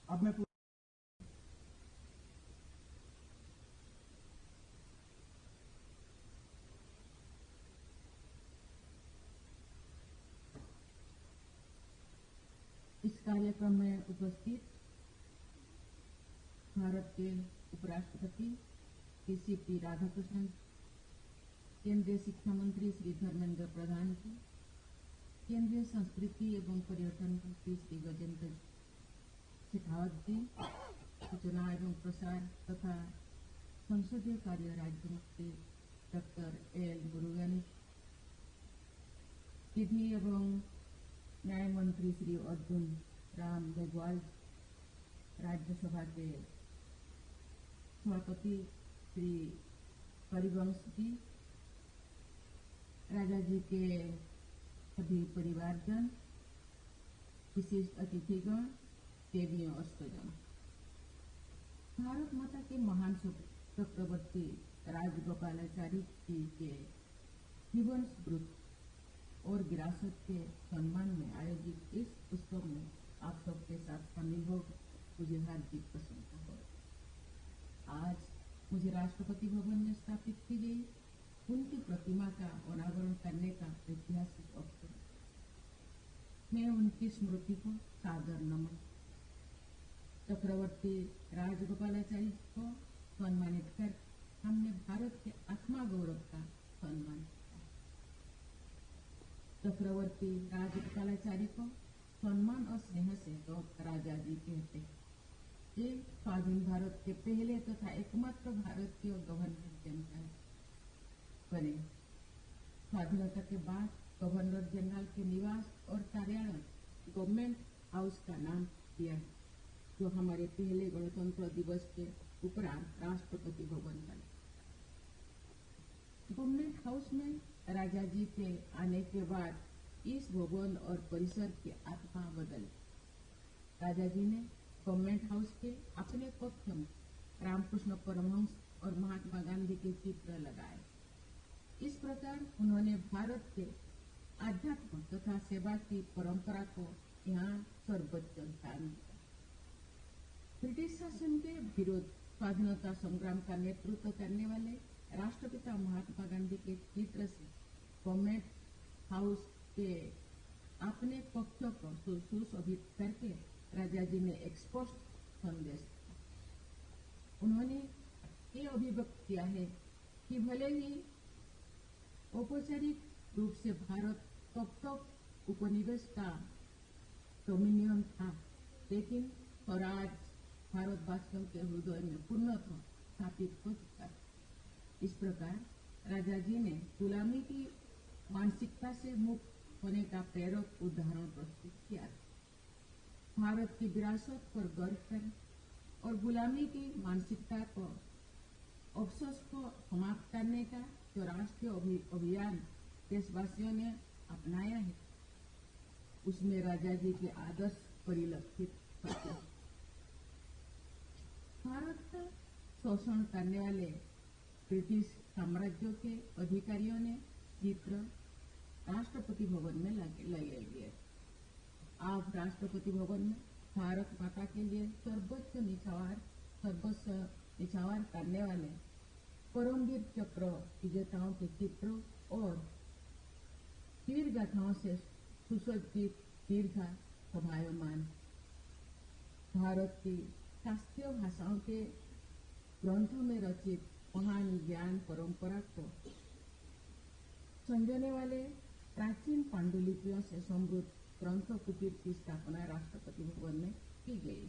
अब मैं इस कार्यक्रम में उपस्थित भारत के उपराष्ट्रपति सीपी राधाकृष्णन, केंद्रीय शिक्षा मंत्री श्री धर्मेंद्र प्रधान जी, केंद्रीय संस्कृति एवं पर्यटन मंत्री श्री गजेंद्र शेखावत जी, सूचना एवं प्रसार तथा संसदीय कार्य राज्य मंत्री डॉक्टर एल मुरुगन, विधि एवं न्याय मंत्री श्री अर्जुन राम मेघवाल, राज्यसभा के सभापति श्री हरिवंश जी, राजा जी के सभी परिवारजन, विशिष्ट अतिथिगण, देवियों अष्टजन। भारत माता के महान चक्रवर्ती राजगोपालाचारी जी के जीवन स्मृति और विरासत के सम्मान में आयोजित इस उत्सव में आप सबके साथ शामिल हो मुझे हार्दिक प्रसन्नता हो। आज मुझे राष्ट्रपति भवन में स्थापित की गई उनकी प्रतिमा का अनावरण करने का ऐतिहासिक अवसर। मैं उनकी स्मृति को सादर नमन। चक्रवर्ती राजगोपालाचारी को सम्मानित कर हमने भारत के आत्मा गौरव का सम्मान किया। चक्रवर्ती राजगोपालाचारी को सम्मान और स्नेह से लोग राजा जी कहते हैं। ये स्वाधीन भारत के पहले तथा एकमात्र भारतीय गवर्नर जनरल बने। स्वाधीनता के बाद गवर्नर जनरल के निवास और कार्यालय गवर्नमेंट हाउस का नाम दिया है, जो हमारे पहले गणतंत्र दिवस के उपरांत राष्ट्रपति भवन बने। गवर्नमेंट हाउस में राजा जी के आने के बाद इस भवन और परिसर की आत्मा बदली। राजा जी ने गवर्नमेंट हाउस के अपने कक्ष में रामकृष्ण परमहंस और महात्मा गांधी के चित्र लगाए। इस प्रकार उन्होंने भारत के आध्यात्म तथा सेवा की परंपरा को यहाँ सर्वोच्च स्थान दिया। ब्रिटिश शासन के विरुद्ध स्वाधीनता संग्राम का नेतृत्व करने वाले राष्ट्रपिता महात्मा गांधी के चित्र से गवर्नमेंट हाउस के अपने कक्ष को सुशोभित करके राजा जी ने एक स्पष्ट संदेश दिया। उन्होंने ये अभिव्यक्त किया है कि भले ही औपचारिक रूप से भारत तब तक उपनिवेश का डोमिनियन था, लेकिन स्वराज भारतवासियों के हृदय में पूर्णतः स्थापित हो चुका था। इस प्रकार राजा जी ने गुलामी की मानसिकता से मुक्त होने का प्रेरक उदाहरण प्रस्तुत किया। भारत की विरासत पर गर्व करें और गुलामी की मानसिकता को अफसोस को समाप्त करने का जो राष्ट्रीय अभियान देशवासियों ने अपनाया है, उसमें राजा जी के आदर्श परिलक्षित होते हैं। भारत का शोषण करने वाले ब्रिटिश साम्राज्य के अधिकारियों ने चित्र राष्ट्रपति भवन में लगाए गए। आप राष्ट्रपति भवन में भारत माता के लिए सर्वस्व निछावर करने वाले परमवीर चक्र विजेताओं के चित्र और वीर गाथाओं से सुसज्जित दीर्घा शोभायमान भारत की शास्त्रीय भाषाओं के ग्रंथों में रचित महान ज्ञान परंपरा को संजोने वाले प्राचीन पांडुलिपियों से समृद्ध ग्रंथ कुटीर की स्थापना राष्ट्रपति भवन में की गई।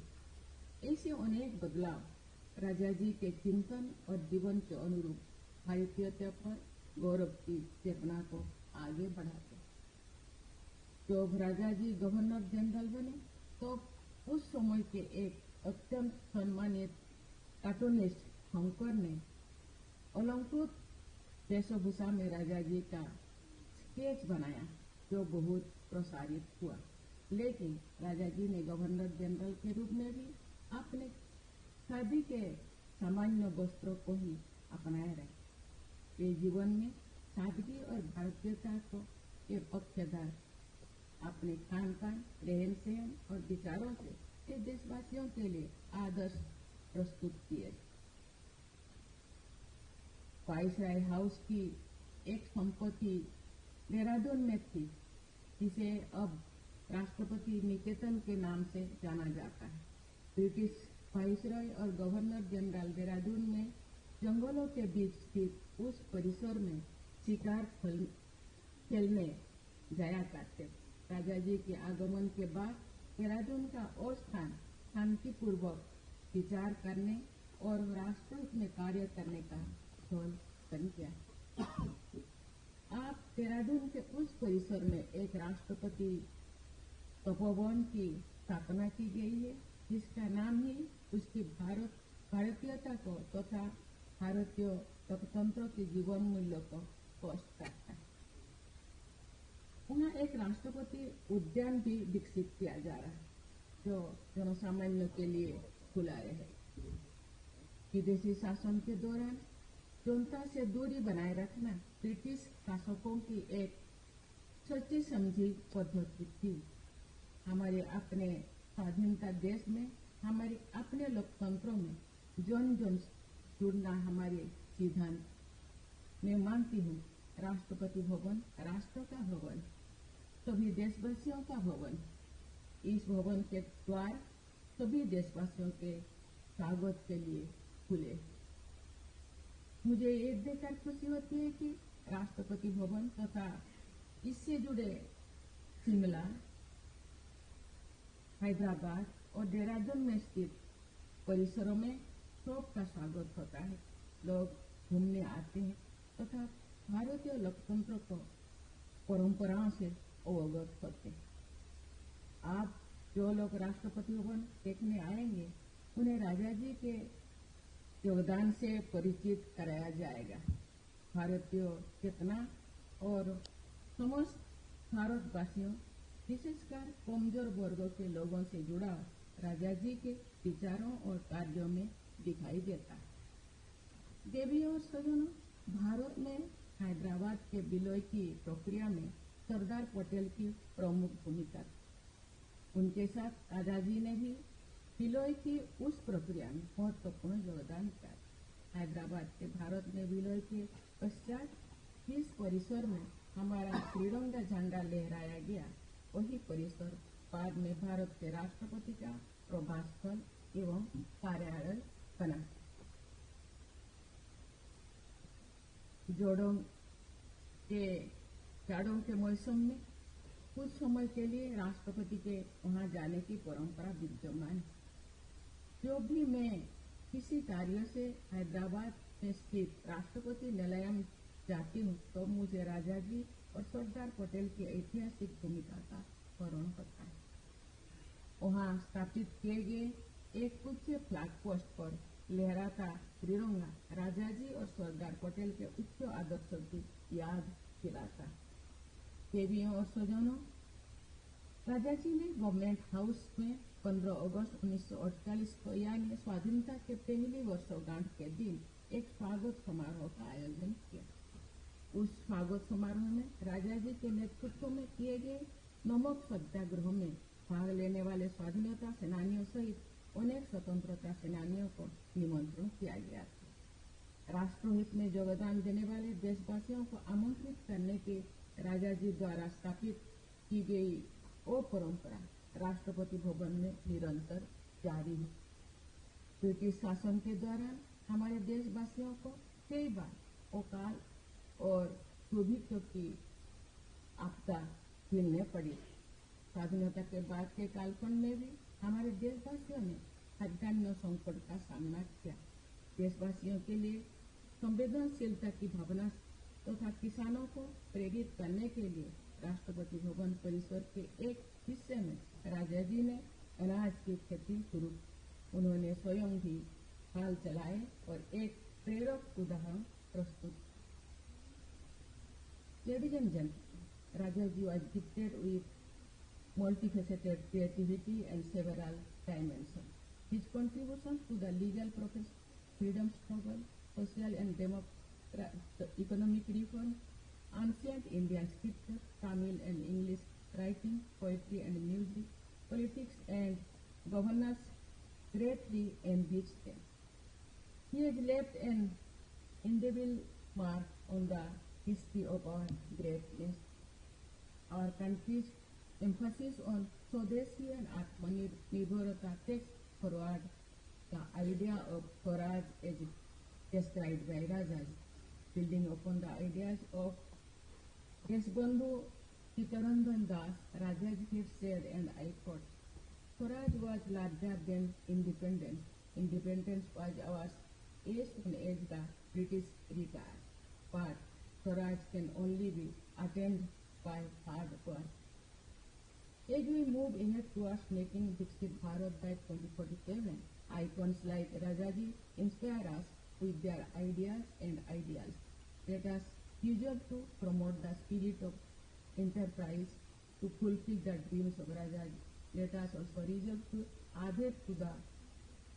ऐसे अनेक बदलाव राजा जी के चिंतन और जीवन के अनुरूप भारतीयता पर गौरव की चेतना को आगे बढ़ाते। जब राजा जी गवर्नर जनरल बने तो उस समय के एक अत्यंत सम्मानित कार्टूनिस्ट हंकर ने अलंकृत वेशभूषा में राजा जी का स्केच बनाया, जो बहुत प्रसारित हुआ। लेकिन राजा जी ने गवर्नर जनरल के रूप में भी अपने शादी के सामान्य वस्त्रों को ही अपनाए रहे। वे जीवन में सादगी और भारतीयता को एक पक्षधर अपने खान पान, रहन सहन और विचारों से के देशवासियों के लिए आदर्श प्रस्तुत किए। वाइसराय हाउस की एक संपत्ति देहरादून में थी, जिसे अब राष्ट्रपति निकेतन के नाम से जाना जाता है। ब्रिटिश वाइसराय और गवर्नर जनरल देहरादून में जंगलों के बीच स्थित उस परिसर में शिकार खेलने जाया करते। राजा जी के आगमन के बाद देहरादून का और स्थान शांतिपूर्वक विचार करने और राष्ट्रहित में कार्य करने का स्थल बन गया। आप देहरादून के उस परिसर में एक राष्ट्रपति तपोवन की स्थापना की गई है, जिसका नाम ही उसकी भारतीयता को तथा भारतीय लोकतंत्र के जीवन मूल्यों को स्पष्ट करता है। वहाँ एक राष्ट्रपति उद्यान भी विकसित किया जा रहा है, जो जनसामान्य के लिए खुला रहे। विदेशी शासन के दौरान जनता से दूरी बनाए रखना ब्रिटिश शासकों की एक सोची समझी पद्धति थी। हमारे अपने स्वाधीनता देश में, हमारे अपने लोकतंत्रों में जन जन जुड़ना हमारे सिद्धांत। मैं मानती हूँ राष्ट्रपति भवन राष्ट्र का भवन, सभी देशवासियों का भवन। इस भवन के द्वार सभी देशवासियों के स्वागत के लिए खुले। मुझे ये देखकर खुशी होती है कि राष्ट्रपति भवन तथा इससे जुड़े शिमला, हैदराबाद और देहरादून में स्थित परिसरों में सबका स्वागत होता है। लोग घूमने आते हैं तथा भारतीय लोकतंत्र को परंपराओं से अवगत होते हैं। आप जो लोग राष्ट्रपति भवन देखने आएंगे, उन्हें राजा जी के योगदान से परिचित कराया जाएगा। भारतीय चेतना और समस्त भारतवासियों, विशेषकर कमजोर वर्गों के लोगों से जुड़ा राजा जी के विचारों और कार्यों में दिखाई देता है। देवियों और सज्जनों, भारत में हैदराबाद के विलय की प्रक्रिया में सरदार पटेल की प्रमुख भूमिका थी। उनके साथ आजादी ने भी विलय की उस प्रक्रिया में महत्वपूर्ण योगदान किया। हैदराबाद के भारत में विलय के पश्चात जिस परिसर में हमारा तिरंगा झंडा लहराया गया, वही परिसर बाद में भारत के राष्ट्रपति का प्रभास स्थल एवं कार्यालय बना। जाड़ों के मौसम में कुछ समय के लिए राष्ट्रपति के वहां जाने की परंपरा विद्यमान है। जो भी मैं किसी कार्य से हैदराबाद में स्थित राष्ट्रपति निलयम जाती हूँ, तो मुझे राजा जी और सरदार पटेल की ऐतिहासिक भूमिका का स्मरण होता है। वहाँ स्थापित किए गए एक उच्च फ्लैग पोस्ट पर लहराता तिरंगा राजा जी और सरदार पटेल के उच्च आदर्शों की याद दिलाता। देवियों और सज्जनों, राजा जी ने गवर्नमेंट हाउस में 15 अगस्त 1948 को यानी स्वाधीनता के पहली वर्षगांठ के दिन एक स्वागत समारोह का आयोजन किया। उस स्वागत समारोह में राजा जी के नेतृत्व में किए गए नमक सत्याग्रह में भाग लेने वाले स्वाधीनता सेनानियों सहित अनेक स्वतंत्रता सेनानियों को निमंत्रण किया गया था। राष्ट्रहित में योगदान देने वाले देशवासियों को आमंत्रित करने के राजा जी द्वारा स्थापित की गई वो परंपरा राष्ट्रपति भवन में निरंतर जारी है। ब्रिटिश शासन के दौरान हमारे देशवासियों को कई बार अकाल और दुर्भिक्ष की आपदा झेलने पड़ी। स्वाधीनता के बाद के कालखंड में भी हमारे देशवासियों ने खाद्यान्न संकट का सामना किया। देशवासियों के लिए संवेदनशीलता की भावना तथा किसानों को प्रेरित करने के लिए राष्ट्रपति भवन परिसर के एक हिस्से में राजा जी ने अनाज की खेती शुरू। उन्होंने स्वयं भी हाल चलाए और एक प्रेरक उदाहरण प्रस्तुत। Ladies and gentlemen, Rajaji was gifted with multifaceted creativity and several dimensions. His contributions to the legal profession, freedom struggle, social and economic reform, ancient Indian scripture, Tamil and English writing, poetry and music, politics and governors greatly enriched them. He has left an indelible mark on the history of our greatness. Our country's emphasis on Swadeshi and Atmanirbharata takes forward the idea of Swaraj as described by Rajaji, building upon the ideas of Desbandhu Chitranjan Das. Rajaji had said, and I quote, Swaraj was larger than independence. Independence was ours as soon as the British retired. But Swaraj can only be attained by hard work. As we move ahead towards making Viksit Bharat by 2047, icons like Rajaji inspire us with their ideas and ideals. Let us resolve to promote the spirit of enterprise to fulfill the dreams of Rajaji. Let us also resolve to adhere to the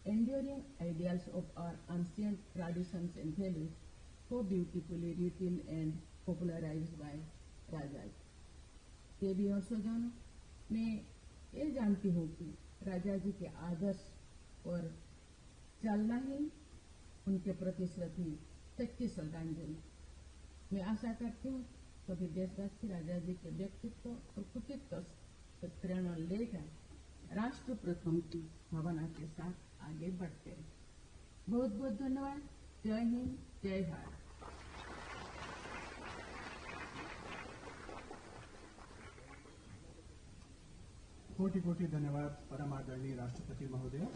enduring ideals of our ancient traditions and values, so beautifully written and popularized by Rajaji. ये भी और सजानो, मैं ये जानती हूँ कि राजा जी के आदर्श और चलना ही उनके प्रति सच्ची श्रद्धांजलि। मैं आशा करती हूँ सभी देशवासी राजा जी के व्यक्तित्व और कृतित्व से प्रेरणा लेकर राष्ट्र प्रथम की भावना के साथ आगे बढ़ते रहे। बहुत बहुत धन्यवाद। जय हिंद, जय भारत। कोटि कोटि धन्यवाद परम आदरणीय राष्ट्रपति महोदय।